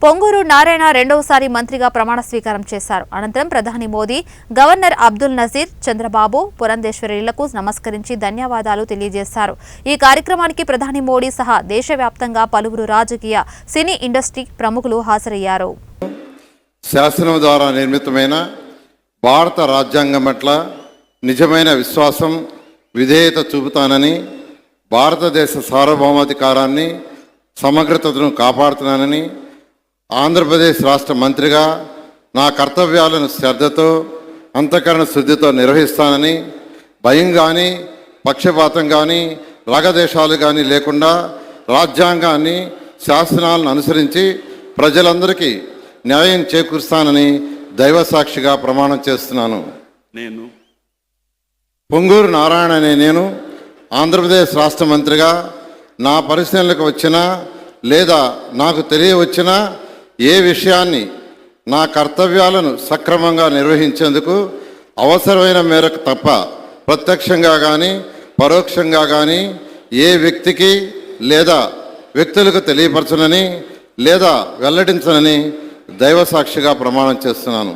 పొంగూరు నారాయణ రెండవసారి మంత్రిగా ప్రమాణ స్వీకారం చేశారు. అనంతరం ప్రధాని మోదీ, గవర్నర్ అబ్దుల్ నజీర్, చంద్రబాబు, పురంధేశ్వరిలకు నమస్కరించి ధన్యవాదాలు తెలియజేశారు. ఈ కార్యక్రమానికి ప్రధాని మోడీ సహా దేశవ్యాప్తంగా పలువురు రాజకీయ, సినీ ఇండస్ట్రీ ప్రముఖులు హాజరయ్యారు. శాసనం ద్వారా నిర్మితమైన భారత రాజ్యాంగం పట్ల నిజమైన విశ్వాసం, విధేయత చూపుతానని, భారతదేశ సార్వభౌమాధికారాన్ని, సమగ్రతను కాపాడుతున్నానని, ఆంధ్రప్రదేశ్ రాష్ట్ర మంత్రిగా నా కర్తవ్యాలను శ్రద్ధతో, అంతఃకరణ శుద్ధితో నిర్వహిస్తానని, భయం కానీ, పక్షపాతం కానీ, రాగదేశాలు కానీ లేకుండా రాజ్యాంగాన్ని, శాసనాలను అనుసరించి ప్రజలందరికీ న్యాయం చేకూరుస్తానని దైవసాక్షిగా ప్రమాణం చేస్తున్నాను. నేను పొంగూరు నారాయణ అనే నేను ఆంధ్రప్రదేశ్ రాష్ట్ర మంత్రిగా నా పరిశీలనకు వచ్చినా లేదా నాకు తెలియవచ్చినా ఏ విషయాన్ని నా కర్తవ్యాలను సక్రమంగా నిర్వహించేందుకు అవసరమైన మేరకు తప్ప ప్రత్యక్షంగా కానీ పరోక్షంగా కానీ ఏ వ్యక్తికి లేదా వ్యక్తులకు తెలియపరచనని లేదా వెల్లడించనని దైవసాక్షిగా ప్రమాణం చేస్తున్నాను.